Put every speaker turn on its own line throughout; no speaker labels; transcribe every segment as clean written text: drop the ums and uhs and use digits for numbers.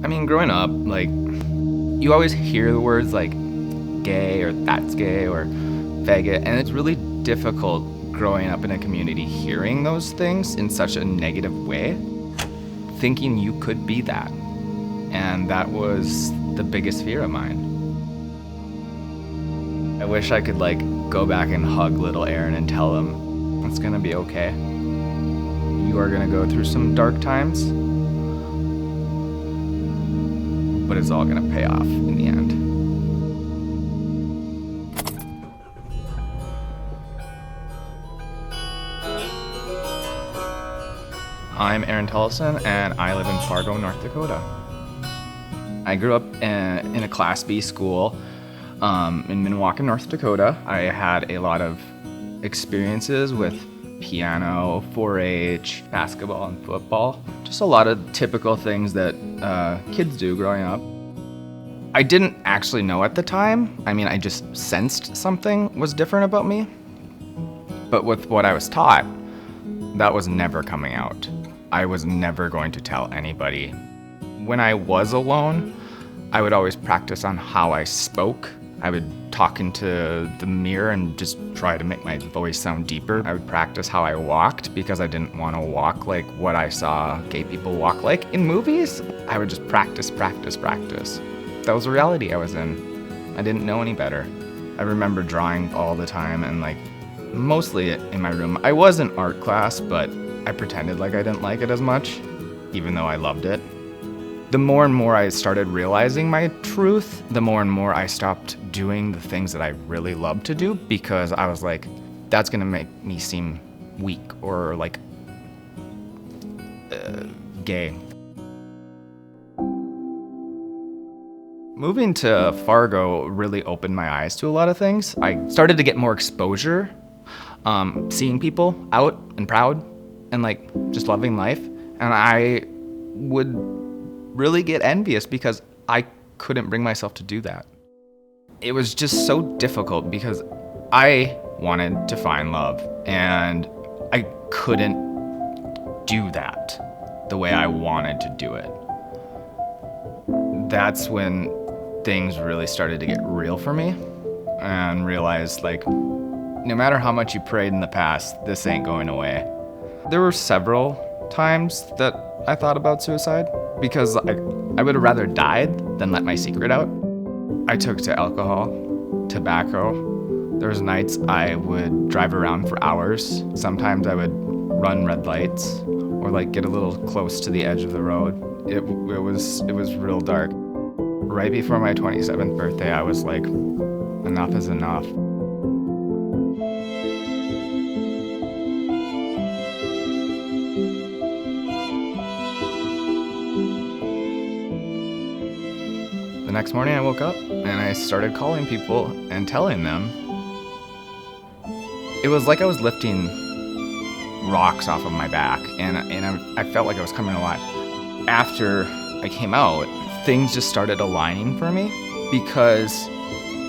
I mean, growing up, like, you always hear the words like gay or that's gay or faggot, and it's really difficult growing up in a community hearing those things in such a negative way, thinking you could be that. And that was the biggest fear of mine. I wish I could like go back and hug little Aaron and tell him it's gonna be okay. You are gonna go through some dark times, but it's all gonna pay off in the end. I'm Aaron Tullison, and I live in Fargo, North Dakota. I grew up in a Class B school in Minnewaca, North Dakota. I had a lot of experiences with piano, 4-H, basketball, and football. Just a lot of typical things that kids do growing up. I didn't actually know at the time. I mean, I just sensed something was different about me. But with what I was taught, that was never coming out. I was never going to tell anybody. When I was alone, I would always practice on how I spoke. I would talk into the mirror and just try to make my voice sound deeper. I would practice how I walked because I didn't want to walk like what I saw gay people walk like in movies. I would just practice. That was the reality I was in. I didn't know any better. I remember drawing all the time and like mostly in my room. I was in art class, but I pretended like I didn't like it as much, even though I loved it. The more and more I started realizing my truth, the more and more I stopped doing the things that I really loved to do because I was like, that's gonna make me seem weak or like gay. Moving to Fargo really opened my eyes to a lot of things. I started to get more exposure, seeing people out and proud and like just loving life. And I would really get envious because I couldn't bring myself to do that. It was just so difficult because I wanted to find love and I couldn't do that the way I wanted to do it. That's when things really started to get real for me and realized like, no matter how much you prayed in the past, this ain't going away. There were several times that I thought about suicide because I would have rather died than let my secret out. I took to alcohol, tobacco. There was nights I would drive around for hours. Sometimes I would run red lights or like get a little close to the edge of the road. It was real dark. Right before my 27th birthday, I was like, enough is enough. The next morning I woke up and I started calling people and telling them. It was like I was lifting rocks off of my back and I felt like I was coming alive. After I came out, things just started aligning for me because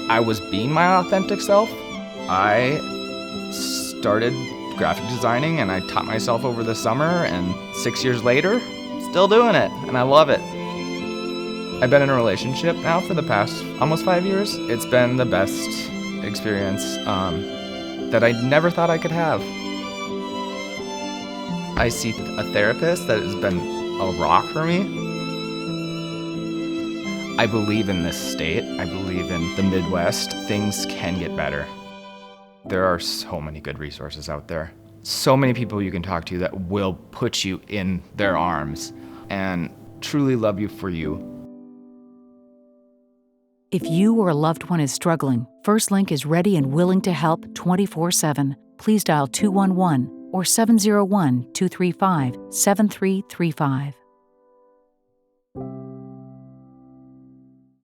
I was being my authentic self. I started graphic designing and I taught myself over the summer, and 6 years later, still doing it and I love it. I've been in a relationship now for the past almost 5 years. It's been the best experience that I never thought I could have. I see a therapist that has been a rock for me. I believe in this state. I believe in the Midwest. Things can get better. There are so many good resources out there. So many people you can talk to that will put you in their arms and truly love you for you.
If you or a loved one is struggling, First Link is ready and willing to help 24/7. Please dial 211 or 701-235-7335.